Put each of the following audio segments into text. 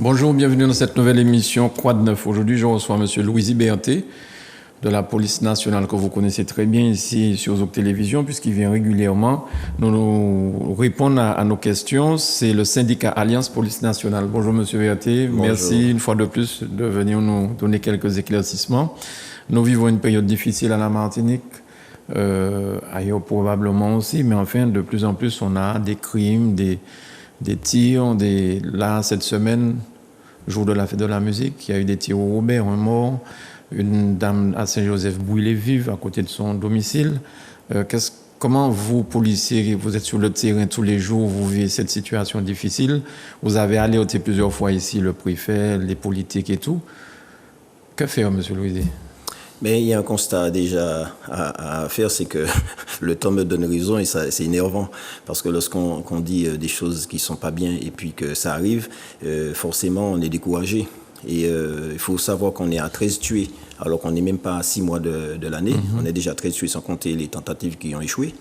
Bonjour, bienvenue dans cette nouvelle émission Quoi de neuf. Aujourd'hui, je reçois M. Louis Berthet de la police nationale que vous connaissez très bien ici sur Zouk Télévision puisqu'il vient régulièrement nous répondre à nos questions. C'est le syndicat Alliance Police Nationale. Bonjour M. Berthet, merci une fois de plus de venir nous donner quelques éclaircissements. Nous vivons une période difficile à la Martinique, ailleurs probablement aussi, mais enfin de plus en plus on a des crimes, des tirs, là cette semaine, jour de la fête de la musique, il y a eu des tirs au Robert, un mort, une dame à Saint-Joseph brûlée vive à côté de son domicile. Comment vous, policiers, vous êtes sur le terrain tous les jours, vous vivez cette situation difficile, vous avez alerté plusieurs fois ici le préfet, les politiques et tout. Que faire, M. Louis? Mais il y a un constat déjà à faire, c'est que le temps me donne raison et ça, c'est énervant. Parce que lorsqu'on dit des choses qui ne sont pas bien et puis que ça arrive, forcément on est découragé. Et il faut savoir qu'on est à 13 tués, alors qu'on n'est même pas à 6 mois de l'année. On est déjà à 13 tués sans compter les tentatives qui ont échoué.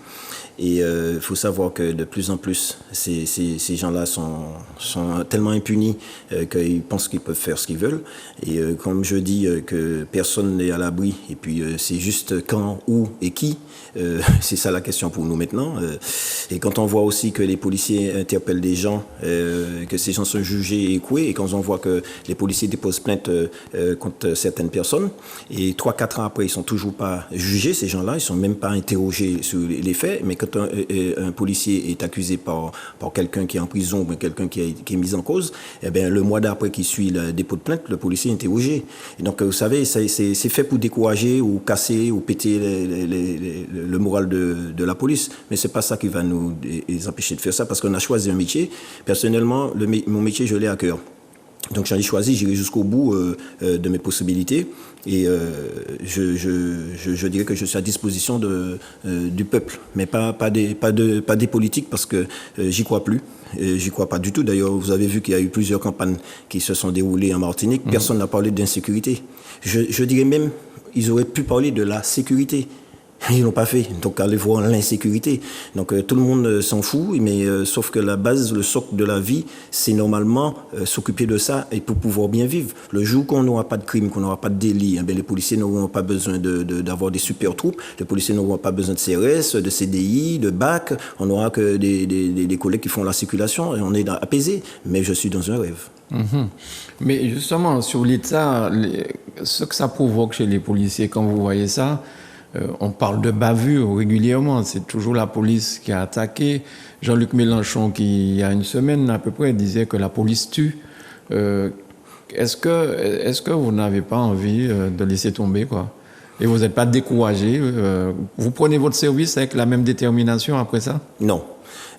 Et il faut savoir que de plus en plus, ces gens-là sont tellement impunis qu'ils pensent qu'ils peuvent faire ce qu'ils veulent. Et comme je dis que personne n'est à l'abri, et puis c'est juste quand, où et qui, c'est ça la question pour nous maintenant. Et quand on voit aussi que les policiers interpellent des gens, que ces gens sont jugés et écoués, et quand on voit que les policiers déposent plainte contre certaines personnes, et 3-4 ans après, ils sont toujours pas jugés, ces gens-là, ils sont même pas interrogés sur les faits, mais quand un policier est accusé par quelqu'un qui est en prison ou quelqu'un qui est mis en cause, eh bien, le mois d'après qui suit le dépôt de plainte, le policier est interrogé. Et donc, vous savez, c'est fait pour décourager ou casser ou péter le moral de la police. Mais c'est pas ça qui va nous empêcher de faire ça, parce qu'on a choisi un métier. Personnellement, mon métier, je l'ai à cœur. Donc j'en ai choisi, j'irai jusqu'au bout de mes possibilités et je dirais que je suis à disposition du peuple, mais pas des politiques parce que j'y crois plus. J'y crois pas du tout. D'ailleurs, vous avez vu qu'il y a eu plusieurs campagnes qui se sont déroulées en Martinique. Personne n'a parlé d'insécurité. Je dirais même, ils auraient pu parler de la sécurité. Ils l'ont pas fait, donc allez voir l'insécurité. Donc tout le monde s'en fout, mais sauf que la base, le socle de la vie, c'est normalement s'occuper de ça et pour pouvoir bien vivre. Le jour qu'on n'aura pas de crime, qu'on n'aura pas de délit, les policiers n'auront pas besoin d'avoir des super troupes, les policiers n'auront pas besoin de CRS, de CDI, de BAC, on n'aura que des collègues qui font la circulation et on est apaisé. Mais je suis dans un rêve. Mais justement, sur l'État, ce que ça provoque chez les policiers, quand vous voyez ça, on parle de bavure régulièrement, c'est toujours la police qui a attaqué. Jean-Luc Mélenchon, qui il y a une semaine à peu près, disait que la police tue. Est-ce que vous n'avez pas envie de laisser tomber, quoi? Et vous n'êtes pas découragé? Vous prenez votre service avec la même détermination après ça? Non.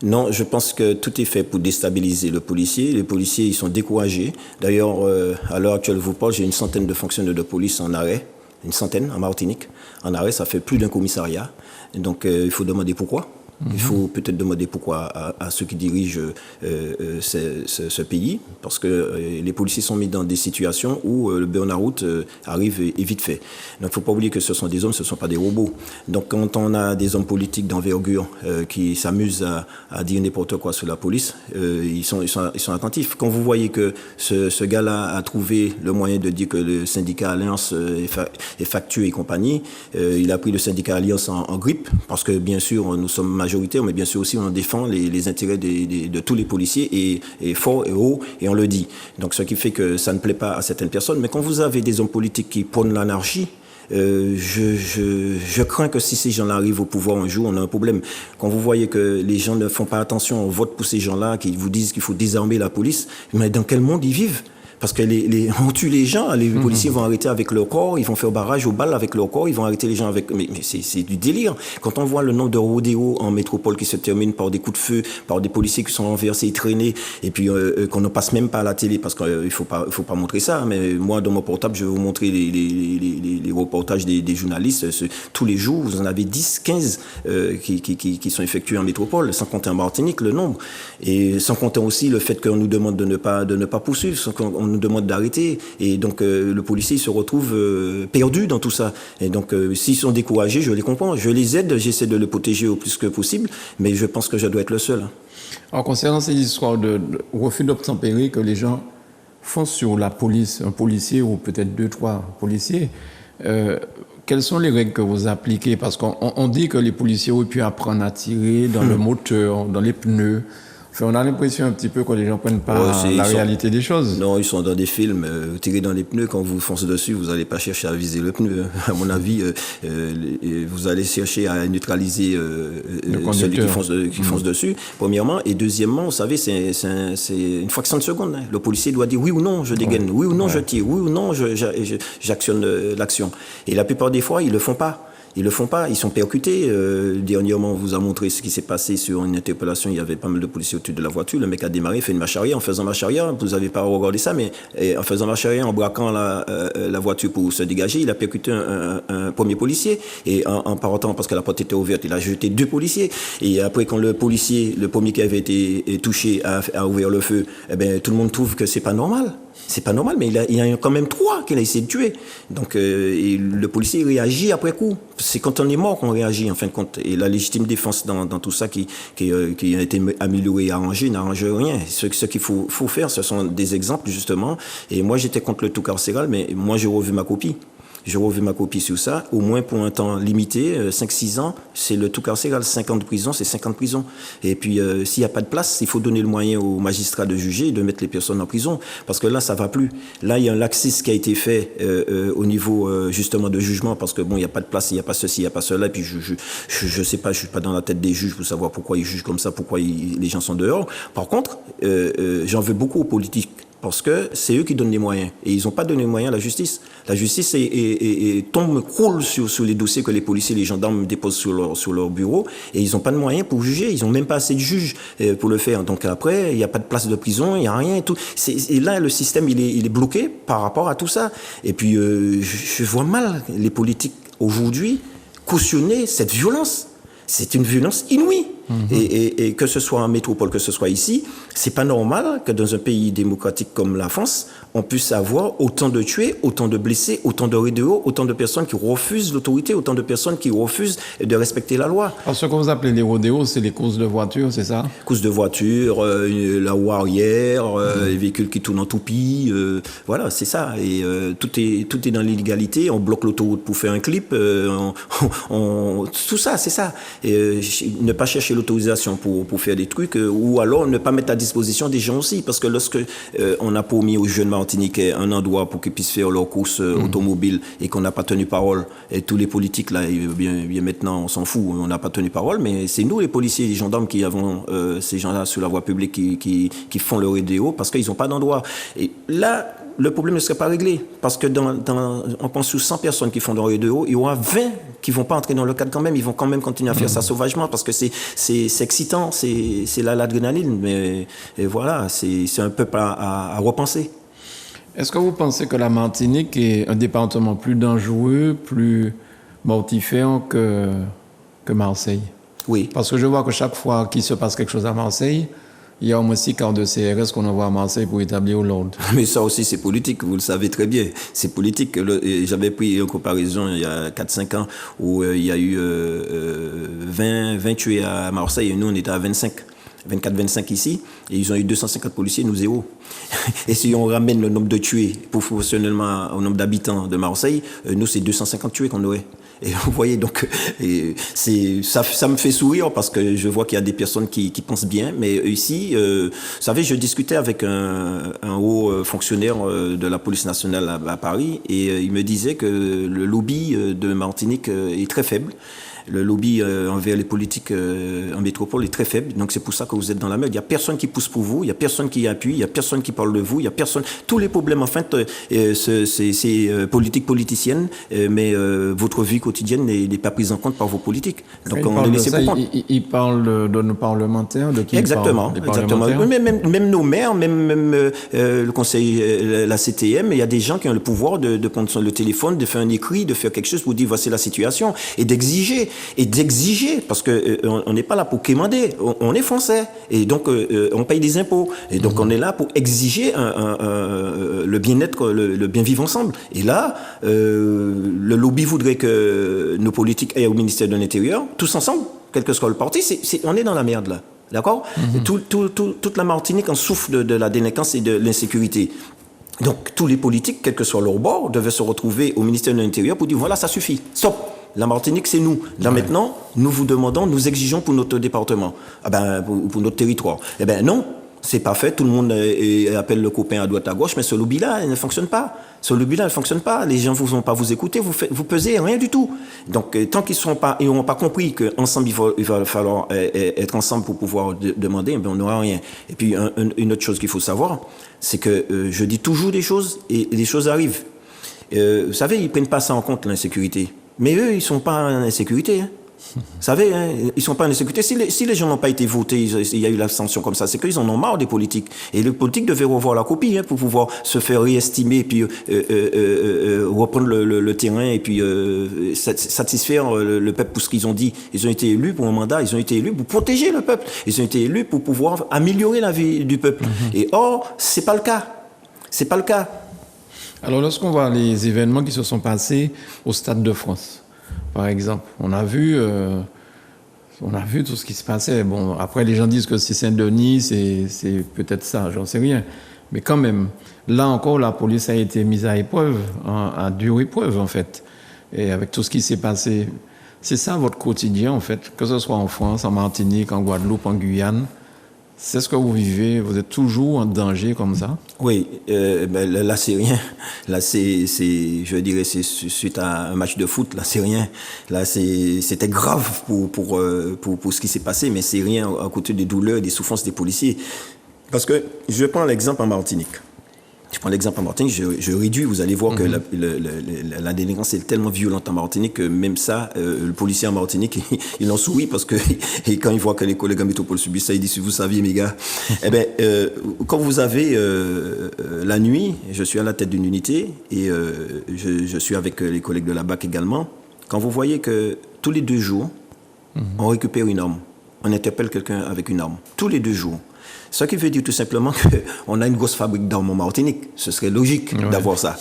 Non, je pense que tout est fait pour déstabiliser le policier. Les policiers, ils sont découragés. D'ailleurs, à l'heure actuelle, je vous parle, j'ai une centaine de fonctionnaires de police en arrêt. Une centaine en Martinique. En arrêt, ça fait plus d'un commissariat. Et donc, il faut demander pourquoi. Il faut peut-être demander pourquoi à ceux qui dirigent ce pays, parce que les policiers sont mis dans des situations où le burn-out arrive et vite fait. Donc il ne faut pas oublier que ce sont des hommes, ce ne sont pas des robots. Donc quand on a des hommes politiques d'envergure qui s'amusent à dire n'importe quoi sur la police, ils sont attentifs. Quand vous voyez que ce gars-là a trouvé le moyen de dire que le syndicat Alliance est factueux et compagnie, il a pris le syndicat Alliance en grippe, parce que bien sûr nous sommes majoritaire, mais bien sûr aussi on défend les intérêts de tous les policiers et fort et haut, et on le dit. Donc ce qui fait que ça ne plaît pas à certaines personnes. Mais quand vous avez des hommes politiques qui prônent l'anarchie, je crains que si ces gens-là arrivent au pouvoir un jour, on a un problème. Quand vous voyez que les gens ne font pas attention au vote pour ces gens-là, qui vous disent qu'il faut désarmer la police, mais dans quel monde ils vivent? Parce que on tue les gens, les policiers vont arrêter avec leur corps, ils vont faire barrage aux balles avec leur corps, ils vont arrêter les gens avec... Mais c'est du délire. Quand on voit le nombre de rodéos en métropole qui se terminent par des coups de feu, par des policiers qui sont renversés, traînés, et puis qu'on ne passe même pas à la télé, parce qu'il faut pas montrer ça. Mais moi, dans mon portable, je vais vous montrer les reportages des journalistes. Tous les jours, vous en avez 10, 15 qui sont effectués en métropole, sans compter en Martinique, le nombre. Et sans compter aussi le fait qu'on nous demande de ne pas poursuivre, on nous demande d'arrêter. Et donc, le policier se retrouve perdu dans tout ça. Et donc, s'ils sont découragés, je les comprends. Je les aide, j'essaie de le protéger au plus que possible, mais je pense que je dois être le seul. Alors, concernant ces histoires de refus d'obtempérer que les gens fonce sur la police, un policier ou peut-être 2-3 policiers, quelles sont les règles que vous appliquez? Parce qu'on dit que les policiers auraient pu apprendre à tirer dans le moteur, dans les pneus. Enfin, on a l'impression un petit peu que les gens ne prennent pas la réalité des choses. Non, ils sont dans des films, tirés dans les pneus. Quand vous foncez dessus, vous n'allez pas chercher à viser le pneu. À mon avis, vous allez chercher à neutraliser celui qui fonce dessus, premièrement. Et deuxièmement, vous savez, c'est une fraction de seconde. Hein. Le policier doit dire oui ou non, je dégaine, oui ou non, je tire, oui ou non, j'actionne l'action. Et la plupart des fois, ils ne le font pas. Ils le font pas, ils sont percutés. Dernièrement, on vous a montré ce qui s'est passé sur une interpellation. Il y avait pas mal de policiers au-dessus de la voiture. Le mec a démarré, fait une marche arrière. En faisant marche arrière, vous n'avez pas regardé ça, mais en faisant marche arrière, en braquant la voiture pour se dégager, il a percuté un premier policier. Et en partant, parce que la porte était ouverte, il a jeté 2 policiers. Et après, quand le policier, le premier qui avait été touché, a ouvert le feu, eh ben, tout le monde trouve que c'est pas normal. C'est pas normal, mais il y a quand même 3 qu'il a essayé de tuer. Donc, et le policier réagit après coup. C'est quand on est mort qu'on réagit, en fin de compte. Et la légitime défense dans tout ça qui a été améliorée et arrangée n'arrange rien. Ce qu'il faut faire, ce sont des exemples, justement. Et moi, j'étais contre le tout carcéral, mais moi, j'ai revu ma copie. J'ai revu ma copie sur ça, au moins pour un temps limité, 5-6 ans, c'est le tout carcéral. 5 ans de prison, c'est 5 ans de prison. Et puis, s'il n'y a pas de place, il faut donner le moyen aux magistrats de juger et de mettre les personnes en prison. Parce que là, ça ne va plus. Là, il y a un laxisme qui a été fait au niveau, justement, de jugement, parce que, bon, il n'y a pas de place, il n'y a pas ceci, il n'y a pas cela. Et puis, je sais pas, je suis pas dans la tête des juges pour savoir pourquoi ils jugent comme ça, pourquoi les gens sont dehors. Par contre, j'en veux beaucoup aux politiques. Parce que c'est eux qui donnent les moyens. Et ils n'ont pas donné les moyens à la justice. La justice croule sur les dossiers que les policiers et les gendarmes déposent sur leur bureau. Et ils n'ont pas de moyens pour juger. Ils n'ont même pas assez de juges pour le faire. Donc après, il n'y a pas de place de prison, il n'y a rien. Tout. Et là, le système, il est bloqué par rapport à tout ça. Et puis, je vois mal les politiques aujourd'hui cautionner cette violence. C'est une violence inouïe. Et que ce soit en métropole, que ce soit ici, c'est pas normal que dans un pays démocratique comme la France, on puisse avoir autant de tués, autant de blessés, autant de rodéos, autant de personnes qui refusent l'autorité, autant de personnes qui refusent de respecter la loi. Alors, ce que vous appelez les rodéos, c'est les courses de voitures, c'est ça? Courses de voitures, la roue arrière, les véhicules qui tournent en toupie, voilà, c'est ça. Et tout est dans l'illégalité. On bloque l'autoroute pour faire un clip. Tout ça, c'est ça. Et, ne pas chercher l'autorisation pour faire des trucs, ou alors ne pas mettre à disposition des gens aussi, parce que lorsque on a promis aux jeunes Martiniquais un endroit pour qu'ils puissent faire leurs courses automobiles et qu'on n'a pas tenu parole, et tous les politiques là, bien maintenant on s'en fout, on n'a pas tenu parole, mais c'est nous les policiers et les gendarmes qui avons ces gens-là sur la voie publique qui font leur idéaux parce qu'ils n'ont pas d'endroit. Et là, le problème ne serait pas réglé. Parce que on pense sur 100 personnes qui font dans les deux hauts, il y aura 20 qui ne vont pas entrer dans le cadre quand même. Ils vont quand même continuer à faire ça sauvagement parce que c'est excitant, c'est l'adrénaline. Mais voilà, c'est un peu à repenser. Est-ce que vous pensez que la Martinique est un département plus dangereux, plus mortifère que Marseille? Oui. Parce que je vois que chaque fois qu'il se passe quelque chose à Marseille, il y a au moins 6 quarts de CRS qu'on envoie à Marseille pour établir l'ordre. Mais ça aussi, c'est politique, vous le savez très bien. C'est politique. J'avais pris une comparaison il y a 4-5 ans où il y a eu 20 tués à Marseille et nous, on était à 24-25 ici, et ils ont eu 250 policiers, nous 0. Et si on ramène le nombre de tués proportionnellement au nombre d'habitants de Marseille, nous, c'est 250 tués qu'on aurait. Et vous voyez, donc, ça me fait sourire parce que je vois qu'il y a des personnes qui pensent bien. Mais ici, vous savez, je discutais avec un haut fonctionnaire de la police nationale à Paris et il me disait que le lobby de Martinique est très faible. Le lobby envers les politiques en métropole est très faible. Donc c'est pour ça que vous êtes dans la merde. Il n'y a personne qui pousse pour vous, il n'y a personne qui appuie, il n'y a personne qui parle de vous, il n'y a personne. Tous les problèmes, en fait, c'est politique politicienne, mais votre vie quotidienne n'est pas prise en compte par vos politiques. Donc on est laissé pour compte. Il parle de nos parlementaires, de qui exactement, il parle, exactement. Même nos maires, même le conseil, la CTM, il y a des gens qui ont le pouvoir de prendre le téléphone, de faire un écrit, de faire quelque chose pour dire voici la situation et d'exiger. Parce que on n'est pas là pour quémander, on est français et donc on paye des impôts et donc on est là pour exiger le bien-être, le bien vivre ensemble. Et là, le lobby voudrait que nos politiques aillent au ministère de l'Intérieur, tous ensemble, quel que soit le parti, on est dans la merde là, d'accord ? Toute la Martinique en souffre de la délinquance et de l'insécurité. Donc tous les politiques, quel que soit leur bord, devaient se retrouver au ministère de l'Intérieur pour dire voilà, ça suffit, stop. La Martinique, c'est nous. Là maintenant, nous vous demandons, nous exigeons pour notre département, pour notre territoire. Eh ben non, c'est pas fait. Tout le monde appelle le copain à droite à gauche, mais ce lobby-là, il ne fonctionne pas. Ce lobby-là ne fonctionne pas. Les gens ne vont pas vous écouter, vous pesez rien du tout. Donc tant qu'ils n'auront pas compris qu'ensemble il va falloir être ensemble pour pouvoir demander, eh ben, on n'aura rien. Et puis une autre chose qu'il faut savoir, c'est que je dis toujours des choses et les choses arrivent. Vous savez, ils prennent pas ça en compte, l'insécurité. Mais eux, ils sont pas en insécurité. Hein. Vous savez, hein, ils sont pas en insécurité. Si les gens n'ont pas été votés, il y a eu l'abstention comme ça, c'est qu'ils en ont marre des politiques. Et les politiques devaient revoir la copie pour pouvoir se faire réestimer et puis reprendre le terrain et puis satisfaire le peuple pour ce qu'ils ont dit. Ils ont été élus pour un mandat, ils ont été élus pour protéger le peuple. Ils ont été élus pour pouvoir améliorer la vie du peuple. Et or, c'est pas le cas. C'est pas le cas. Alors, lorsqu'on voit les événements qui se sont passés au Stade de France, par exemple, on a vu tout ce qui se passait. Bon, après, les gens disent que c'est Saint-Denis, c'est peut-être ça, j'en sais rien. Mais quand même, là encore, la police a été mise à épreuve, à dure épreuve, en fait. Et avec tout ce qui s'est passé, c'est ça votre quotidien, en fait, que ce soit en France, en Martinique, en Guadeloupe, en Guyane. C'est ce que vous vivez, vous êtes toujours en danger comme ça? Oui, là c'est rien. Là je dirais, c'est suite à un match de foot, là c'est rien. Là c'était grave pour ce qui s'est passé, mais c'est rien à côté des douleurs, des souffrances des policiers. Parce que je prends l'exemple en Martinique. Je prends l'exemple en Martinique, je réduis, vous allez voir que la délinquance est tellement violente en Martinique que même ça, le policier en Martinique, il en sourit parce que et quand il voit que les collègues en métropole subissent ça, il dit, si vous saviez, mes gars. Eh bien, quand vous avez la nuit, je suis à la tête d'une unité et je suis avec les collègues de la BAC également. Quand vous voyez que tous les 2 jours, on récupère une arme, on interpelle quelqu'un avec une arme, tous les 2 jours. Ce qui veut dire tout simplement qu'on a une grosse fabrique d'armes en Martinique. Ce serait logique d'avoir ça.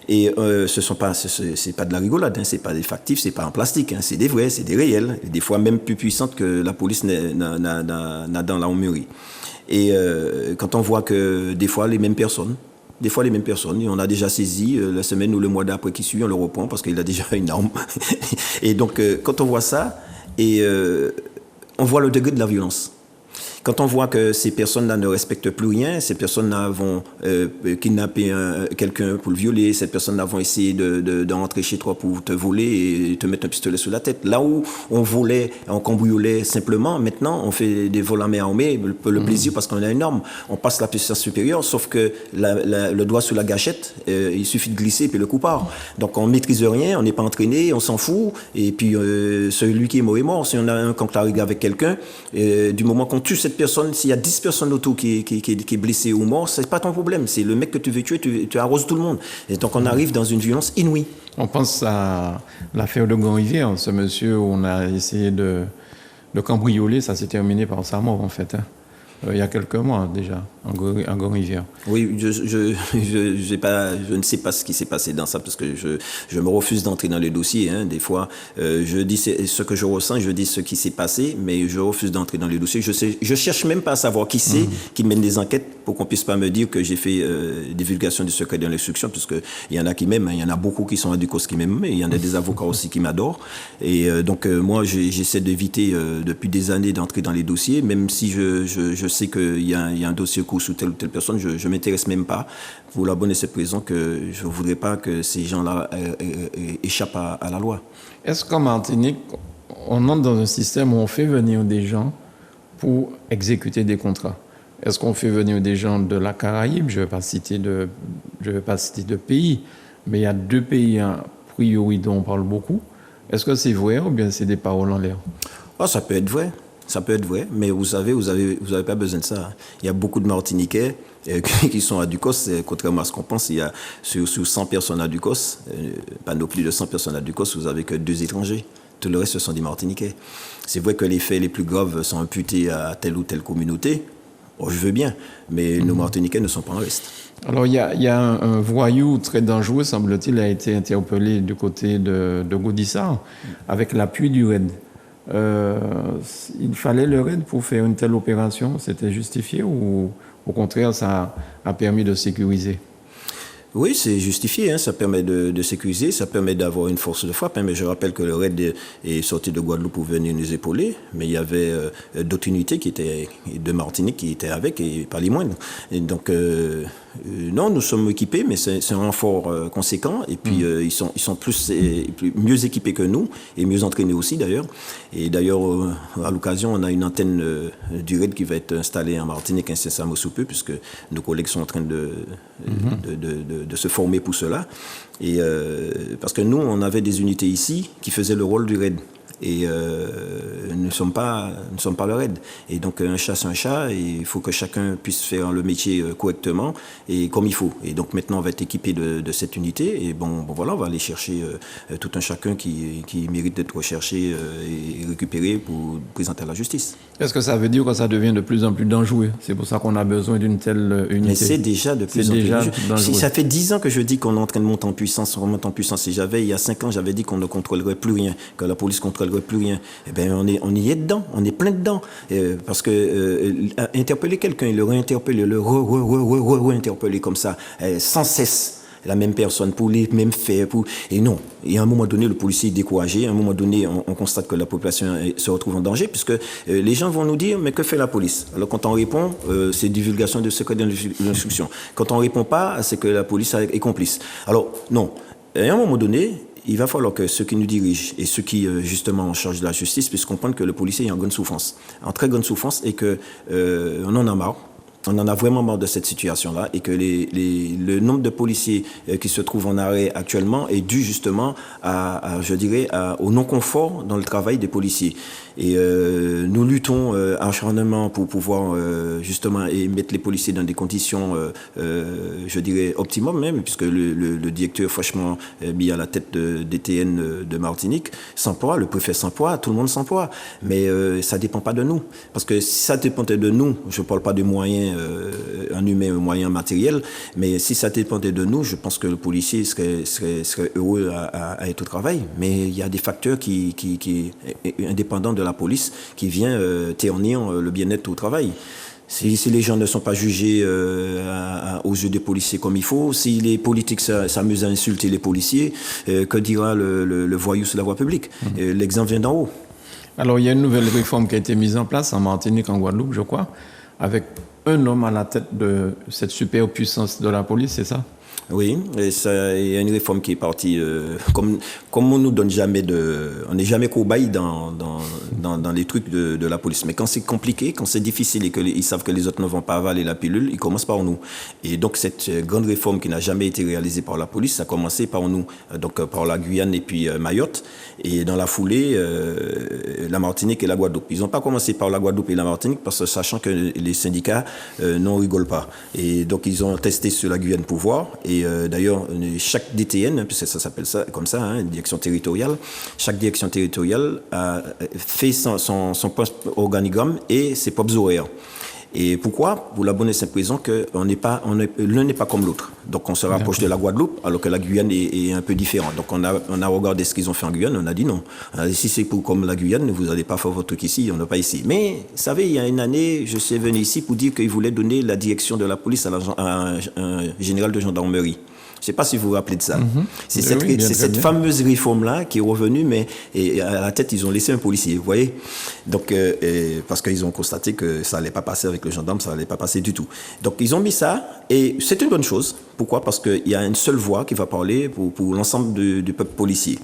Et c'est pas de la rigolade, hein, c'est pas des factifs, c'est pas en plastique, hein, c'est des vrais, c'est des réels, et des fois même plus puissantes que la police n'a dans l'armurerie. Et quand on voit que des fois les mêmes personnes, on a déjà saisi la semaine ou le mois d'après qui suit, on le reprend parce qu'il a déjà une arme. Et donc quand on voit ça, et on voit le degré de la violence. Quand on voit que ces personnes-là ne respectent plus rien, ces personnes-là vont kidnapper quelqu'un pour le violer, ces personnes-là vont essayer de rentrer chez toi pour te voler et te mettre un pistolet sur la tête. Là où on volait, on cambriolait simplement, maintenant on fait des vols à main armée, le plaisir parce qu'on a une arme. On passe la puissance supérieure, sauf que le doigt sur la gâchette, il suffit de glisser et puis le coup part. Donc on ne maîtrise rien, on n'est pas entraîné, on s'en fout. Et puis celui qui est mort est mort. Si on a un conflit avec quelqu'un, du moment qu'on tue cette personne, s'il y a 10 personnes autour qui est blessée ou mort, c'est pas ton problème. C'est le mec que tu veux tuer, tu arroses tout le monde. Et donc on arrive dans une violence inouïe. On pense à l'affaire de Grand-Rivière, ce monsieur où on a essayé de cambrioler, ça s'est terminé par sa mort en fait. Hein. Il y a quelques mois déjà, en Grand-Rivière. Oui, je ne sais pas ce qui s'est passé dans ça, parce que je me refuse d'entrer dans les dossiers. Hein. Des fois, je dis ce que je ressens, je dis ce qui s'est passé, mais je refuse d'entrer dans les dossiers. Je cherche même pas à savoir qui c'est qui mène des enquêtes pour qu'on puisse pas me dire que j'ai fait divulgation du secret de l'instruction, parce que il y en a qui m'aiment, hein. Il y en a beaucoup qui sont à Ducos qui m'aiment, mais il y en a des avocats aussi qui m'adorent. Et donc moi, j'essaie d'éviter depuis des années d'entrer dans les dossiers, même si je sais qu'il y a un dossier court sous telle ou telle personne, je ne m'intéresse même pas, pour la bonne et simple raison que je ne voudrais pas que ces gens-là échappent à la loi. Est-ce qu'en Martinique, on entre dans un système où on fait venir des gens pour exécuter des contrats? Est-ce qu'on fait venir des gens de la Caraïbe? Je ne vais pas citer de pays, mais il y a 2 pays a priori dont on parle beaucoup. Est-ce que c'est vrai ou bien c'est des paroles en l'air? Oh, ça peut être vrai. Ça peut être vrai, mais vous savez, vous avez pas besoin de ça. Il y a beaucoup de Martiniquais qui sont à Ducos, contrairement à ce qu'on pense. Il y a sur 100 personnes à Ducos, pas non plus de 100 personnes à Ducos, vous avez que 2 étrangers. Tout le reste, ce sont des Martiniquais. C'est vrai que les faits les plus graves sont imputés à telle ou telle communauté. Oh, je veux bien, mais nos Martiniquais ne sont pas en reste. Alors, il y a un voyou très dangereux, semble-t-il, a été interpellé du côté de Gaudissart, avec l'appui du RAID. Il fallait le RAID pour faire une telle opération? C'était justifié ou au contraire ça a permis de sécuriser? Oui, c'est justifié, hein. Ça permet de sécuriser, ça permet d'avoir une force de frappe, hein. Mais je rappelle que le RAID est sorti de Guadeloupe pour venir nous épauler, mais il y avait d'autres unités qui étaient de Martinique qui étaient avec, et pas les moindres. Et donc, non, nous sommes équipés, mais c'est un renfort conséquent, et puis ils sont mieux équipés que nous, et mieux entraînés aussi d'ailleurs. Et d'ailleurs, à l'occasion, on a une antenne du RAID qui va être installée en Martinique incessamment sous peu, puisque nos collègues sont en train de se former pour cela. Et parce que nous, on avait des unités ici qui faisaient le rôle du RAID. Et nous ne sommes pas le RAID. Et donc, un chat, c'est un chat, et il faut que chacun puisse faire le métier correctement et comme il faut. Et donc, maintenant, on va être équipé de cette unité. Et bon, voilà, on va aller chercher tout un chacun qui mérite d'être recherché et récupéré pour présenter à la justice. Est-ce que ça veut dire que ça devient de plus en plus dangereux? C'est pour ça qu'on a besoin d'une telle unité. Mais c'est déjà de plus en plus dangereux. Ça fait 10 ans que je dis qu'on est en train de monter en puissance, on remonte en puissance. Et il y a 5 ans, j'avais dit qu'on ne contrôlerait plus rien, que la police contrôlerait plus rien. Eh bien, on y est dedans, on est plein dedans. Parce que interpeller quelqu'un, le réinterpeller, le réinterpeller comme ça, sans cesse. La même personne, pour les mêmes faits. Et non. Et à un moment donné, le policier est découragé. À un moment donné, on constate que la population se retrouve en danger, puisque les gens vont nous dire, mais que fait la police? Alors quand on répond, c'est divulgation de secrets d'instruction. Quand on ne répond pas, c'est que la police est complice. Alors non. Et à un moment donné, il va falloir que ceux qui nous dirigent et ceux qui, justement, en charge de la justice puissent comprendre que le policier est en grande souffrance. En très grande souffrance, et qu'on en a marre. On en a vraiment marre de cette situation-là, et que le nombre de policiers qui se trouvent en arrêt actuellement est dû justement au non-confort dans le travail des policiers. Et nous luttons acharnement pour pouvoir justement mettre les policiers dans des conditions, optimum même, puisque le directeur, franchement, mis à la tête de DTN de Martinique, s'emploie, le préfet s'emploie, tout le monde s'emploie. Mais ça ne dépend pas de nous. Parce que si ça dépendait de nous, je ne parle pas de moyens en humain, moyens matériels, mais si ça dépendait de nous, je pense que le policier serait heureux à être au travail. Mais il y a des facteurs qui indépendants de la police qui vient ternir le bien-être au travail. Si les gens ne sont pas jugés aux yeux des policiers comme il faut, si les politiques s'amusent à insulter les policiers, que dira le voyou sur la voie publique? L'exemple vient d'en haut. Alors, il y a une nouvelle réforme qui a été mise en place en Martinique, en Guadeloupe, je crois, avec un homme à la tête de cette superpuissance de la police, c'est ça? Oui, il y a une réforme qui est partie, comme on nous donne jamais on n'est jamais cobaye dans les trucs de la police. Mais quand c'est compliqué, quand c'est difficile et qu'ils savent que les autres ne vont pas avaler la pilule, ils commencent par nous. Et donc cette grande réforme qui n'a jamais été réalisée par la police, ça a commencé par nous, donc par la Guyane et puis Mayotte. Et dans la foulée, la Martinique et la Guadeloupe. Ils n'ont pas commencé par la Guadeloupe et la Martinique parce que sachant que les syndicats n'en rigolent pas. Et donc ils ont testé sur la Guyane pour voir. Et d'ailleurs, chaque DTN, puisque ça s'appelle ça comme ça, hein, direction territoriale, chaque direction territoriale a fait son poste organigramme et ses propres horaires. Et pourquoi? Pour la bonne et simple raison que l'un n'est pas comme l'autre. Donc on se rapproche de la Guadeloupe, alors que la Guyane est un peu différente. Donc on a regardé ce qu'ils ont fait en Guyane, on a dit non. Si c'est comme la Guyane, vous n'allez pas faire votre truc ici, on n'a pas ici. Mais, vous savez, il y a une année, je suis venu ici pour dire qu'ils voulaient donner la direction de la police à un général de gendarmerie. Je ne sais pas si vous vous rappelez de ça. C'est cette fameuse réforme-là qui est revenue, mais à la tête, ils ont laissé un policier, vous voyez. Donc, parce qu'ils ont constaté que ça n'allait pas passer avec le gendarme, ça n'allait pas passer du tout. Donc, ils ont mis ça, et c'est une bonne chose. Pourquoi? Parce qu'il y a une seule voix qui va parler pour l'ensemble du peuple policier.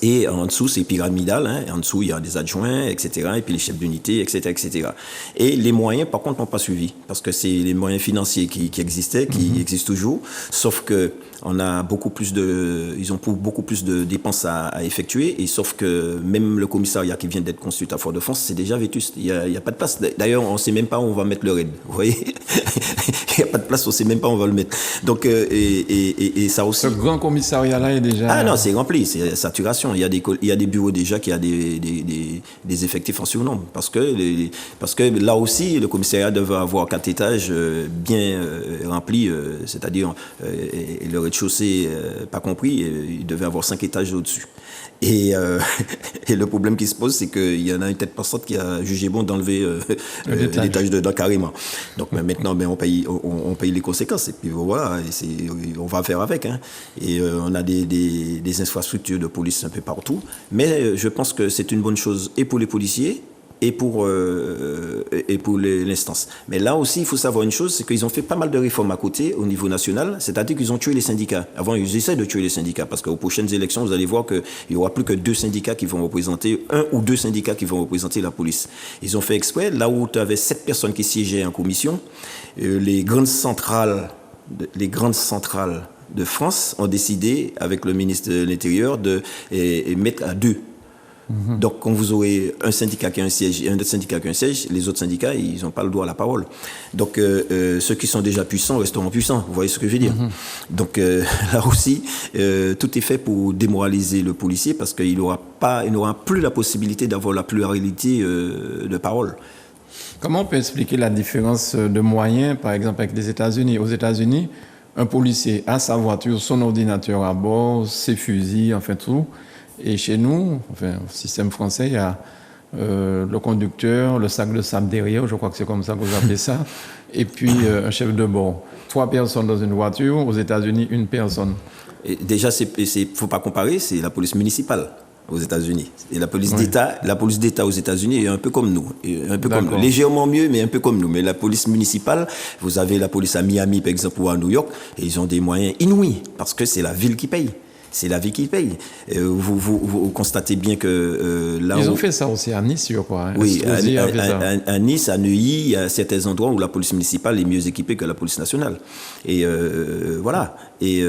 Et en dessous, c'est pyramidal, hein. En dessous, il y a des adjoints, etc. Et puis les chefs d'unité, etc., etc. Et les moyens, par contre, n'ont pas suivi. Parce que c'est les moyens financiers qui existaient, qui existent toujours. Sauf que ils ont beaucoup plus de dépenses à effectuer. Et sauf que même le commissariat qui vient d'être construit à Fort-de-France, c'est déjà vétuste. Il n'y a pas de place. D'ailleurs, on ne sait même pas où on va mettre le RAID. Vous voyez? Il n'y a pas de place, on ne sait même pas où on va le mettre. Donc, et ça aussi. Ce grand commissariat-là est déjà. Ah non, c'est rempli, c'est saturation. Il y a des bureaux déjà qui ont des effectifs en surnombre. Parce que là aussi, le commissariat devait avoir 4 étages bien remplis, c'est-à-dire le rez-de-chaussée pas compris, il devait avoir 5 étages au-dessus. Et le problème qui se pose, c'est qu'il y en a une tête pensante qui a jugé bon d'enlever l'étage dedans carrément. Donc maintenant, on paye les conséquences. Et puis voilà, on va faire avec. Hein. Et on a des infrastructures de police un peu partout. Mais je pense que c'est une bonne chose et pour les policiers et pour l'instance. Mais là aussi, il faut savoir une chose, c'est qu'ils ont fait pas mal de réformes à côté, au niveau national, c'est-à-dire qu'ils ont tué les syndicats. Avant, ils essaient de tuer les syndicats, parce qu'aux prochaines élections, vous allez voir qu'il n'y aura plus que 2 syndicats qui vont représenter, 1 ou 2 syndicats qui vont représenter la police. Ils ont fait exprès, là où tu avais 7 personnes qui siégeaient en commission, les grandes centrales de France ont décidé, avec le ministre de l'Intérieur, de mettre à 2. Donc, quand vous aurez un syndicat qui a un siège et un autre syndicat qui a un siège, les autres syndicats, ils n'ont pas le droit à la parole. Donc, ceux qui sont déjà puissants resteront puissants. Vous voyez ce que je veux dire? Donc, là aussi, tout est fait pour démoraliser le policier parce qu'il n'aura plus la possibilité d'avoir la pluralité de parole. Comment on peut expliquer la différence de moyens, par exemple, avec les États-Unis? Aux États-Unis, un policier a sa voiture, son ordinateur à bord, ses fusils, enfin tout. Et chez nous, enfin, au système français, il y a le conducteur, le sac de sable derrière, je crois que c'est comme ça que vous appelez ça, et puis un chef de bord. 3 personnes dans une voiture, aux États-Unis, 1 personne. Et déjà, faut pas comparer, c'est la police municipale aux États-Unis. Et la police d'État aux États-Unis est un peu comme nous. Légèrement mieux, mais un peu comme nous. Mais la police municipale, vous avez la police à Miami, par exemple, ou à New York, et ils ont des moyens inouïs, parce que c'est la ville qui paye. C'est la vie qui paye. Vous constatez bien que là ils ont fait ça aussi à Nice, je crois. Hein. Oui, à Nice, à Neuilly, il y a certains endroits où la police municipale est mieux équipée que la police nationale. Et voilà. Et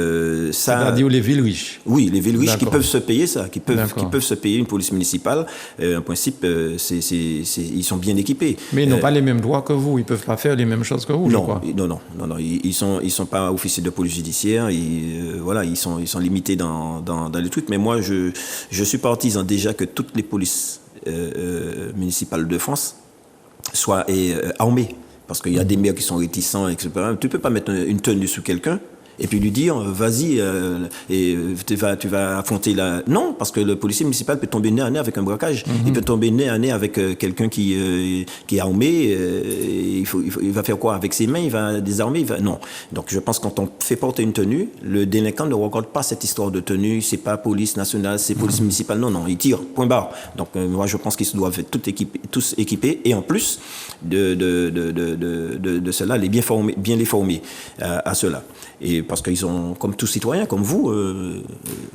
ça. C'est-à-dire les villes riches. Oui, les villes riches qui peuvent se payer ça, qui peuvent se payer une police municipale. En principe, ils sont bien équipés. Mais ils n'ont pas les mêmes droits que vous. Ils ne peuvent pas faire les mêmes choses que vous, je crois. Non. Ils sont pas officiers de police judiciaire. Voilà, ils sont limités dans les trucs, mais moi je suis partisan déjà que toutes les polices municipales de France soient armées, parce qu'il y a des maires qui sont réticents, etc. Tu peux pas mettre une tenue sous quelqu'un et puis lui dire vas-y tu vas affronter la... Non, parce que le policier municipal peut tomber nez à nez avec un braquage. Il peut tomber nez à nez avec quelqu'un qui est armé. Il va faire quoi avec ses mains? Il va désarmer? Non. Donc je pense que quand on fait porter une tenue, le délinquant ne regarde pas cette histoire de tenue. C'est pas police nationale, c'est police municipale. Non, il tire, point barre. Donc moi je pense qu'ils doivent être tous équipés, et en plus de cela, bien les former à cela. Et parce qu'ils sont, comme tout citoyen, comme vous,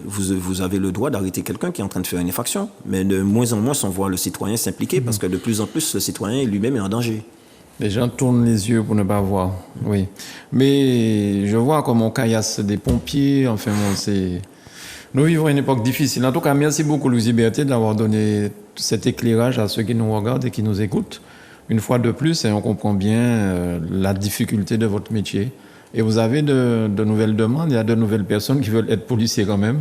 vous avez le droit d'arrêter quelqu'un qui est en train de faire une infraction. Mais de moins en moins, on voit le citoyen s'impliquer, parce que de plus en plus, le citoyen lui-même est en danger. Les gens tournent les yeux pour ne pas voir, oui. Mais je vois comme on caillasse des pompiers, enfin bon, c'est... Nous vivons une époque difficile. En tout cas, merci beaucoup, Louis Berthet, d'avoir donné cet éclairage à ceux qui nous regardent et qui nous écoutent. Une fois de plus, et on comprend bien la difficulté de votre métier. Et vous avez de nouvelles demandes, il y a de nouvelles personnes qui veulent être policiers quand même.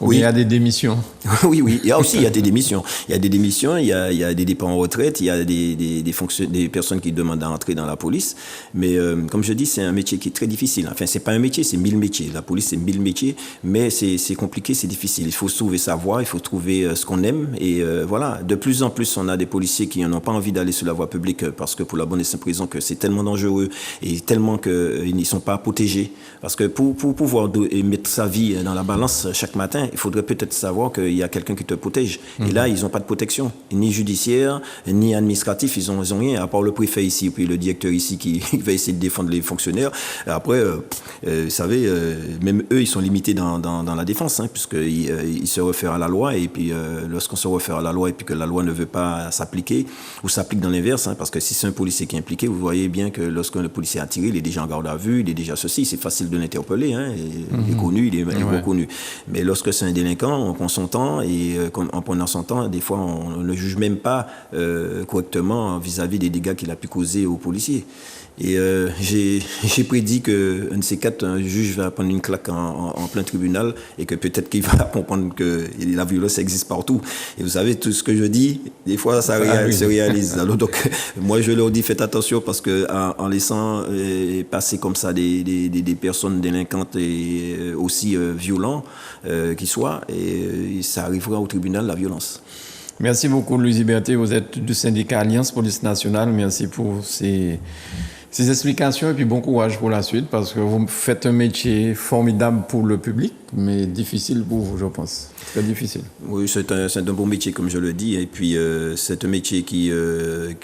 Oui, il y a des démissions. Oui. Il y a des démissions. Il y a des démissions, il y a des départs en retraite, il y a des personnes qui demandent à entrer dans la police. Mais comme je dis, c'est un métier qui est très difficile. Enfin, c'est pas un métier, c'est 1000 métiers. La police, c'est 1000 métiers, mais c'est compliqué, c'est difficile. Il faut trouver sa voie, il faut trouver ce qu'on aime. Et voilà, de plus en plus, on a des policiers qui n'ont pas envie d'aller sur la voie publique parce que pour la bonne et simple raison que c'est tellement dangereux et tellement qu'ils n'y sont pas protégés. Parce que pour pouvoir mettre sa vie dans la balance chaque matin, il faudrait peut-être savoir qu'il y a quelqu'un qui te protège. Et là, ils n'ont pas de protection, ni judiciaire, ni administratif, ils ont rien, à part le préfet ici, puis le directeur ici qui va essayer de défendre les fonctionnaires. Après, vous savez, même eux, ils sont limités dans la défense, hein, puisqu'ils se réfèrent à la loi, et puis lorsqu'on se réfère à la loi et puis que la loi ne veut pas s'appliquer, ou s'applique dans l'inverse, hein, parce que si c'est un policier qui est impliqué, vous voyez bien que lorsque le policier a tiré, il est déjà en garde à vue, il est déjà ceci, c'est facile de l'interpeller, hein, il est connu, il est reconnu. Mais lorsque c'est un délinquant, en consentant et en prenant son temps, des fois on ne juge même pas correctement vis-à-vis des dégâts qu'il a pu causer aux policiers. Et j'ai prédit qu'un de ces quatre, un juge va prendre une claque en plein tribunal et que peut-être qu'il va comprendre que la violence existe partout. Et vous savez, tout ce que je dis, des fois, ça se réalise. Alors, donc, moi, je leur dis, faites attention parce que en laissant passer comme ça des personnes délinquantes et aussi violentes, qui soit, et ça arrivera au tribunal, la violence. Merci beaucoup, Louis Berthet. Vous êtes du syndicat Alliance Police Nationale. Merci pour ces explications et puis bon courage pour la suite parce que vous faites un métier formidable pour le public, mais difficile pour vous, je pense. Très difficile. Oui, c'est un bon métier, comme je le dis. Et puis, c'est un métier qui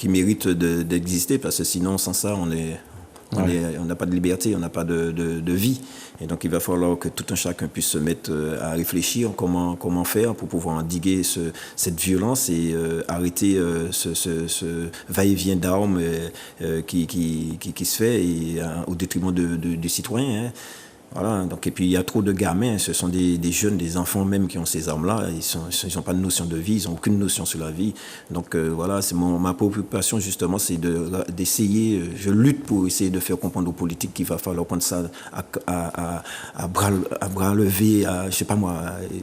mérite d'exister parce que sinon, sans ça, on n'a pas de liberté, on n'a pas de vie. Et donc, il va falloir que tout un chacun puisse se mettre à réfléchir comment faire pour pouvoir endiguer cette violence et arrêter ce va-et-vient d'armes qui se fait au détriment du citoyen. Hein. Voilà, donc, et puis il y a trop de gamins, ce sont des jeunes, des enfants même qui ont ces armes-là, ils n'ont pas de notion de vie, ils n'ont aucune notion sur la vie. Donc voilà, c'est ma préoccupation justement, c'est d'essayer, je lutte pour essayer de faire comprendre aux politiques qu'il va falloir prendre ça à bras levés, je sais pas moi,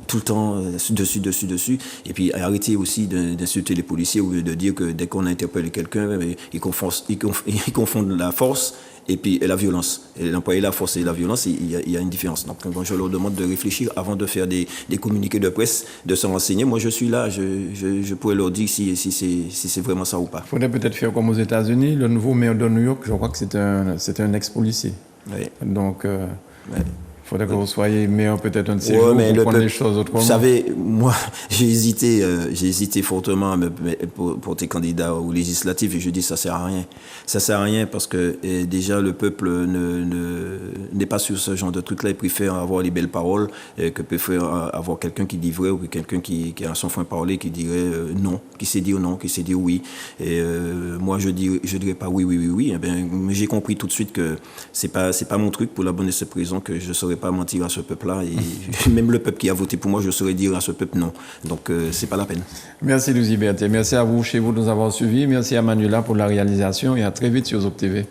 tout le temps dessus, et puis arrêter aussi d'insulter les policiers ou de dire que dès qu'on interpelle quelqu'un, ils confondent la force et la violence. Et l'employer la force et la violence, il y a une différence. Donc, quand je leur demande de réfléchir avant de faire des communiqués de presse, de se renseigner, moi je suis là, je pourrais leur dire si c'est vraiment ça ou pas. Il faudrait peut-être faire comme aux États-Unis, le nouveau maire de New York, je crois que c'est un ex-policier. Oui. Donc, il faudrait que vous soyez maire peut-être un de ces jours pour prendre les choses autrement. Vous savez, moi, j'ai hésité fortement pour porter candidat aux législatives et je dis ça sert à rien. Ça sert à rien parce que déjà le peuple n'est pas sur ce genre de truc-là. Il préfère avoir les belles paroles que préfère avoir quelqu'un qui dit vrai ou quelqu'un qui a son fin parler qui dirait non, qui sait dire non, qui sait dire oui. Et moi, je dirais pas oui. Eh bien, j'ai compris tout de suite que c'est pas mon truc pour la bonne et simple raison que je saurais pas mentir à ce peuple-là et même le peuple qui a voté pour moi, je saurais dire à ce peuple non. Donc c'est pas la peine. Merci Louis Berthet, merci à vous chez vous de nous avoir suivis, merci à Manuela pour la réalisation et à très vite sur Zoc TV.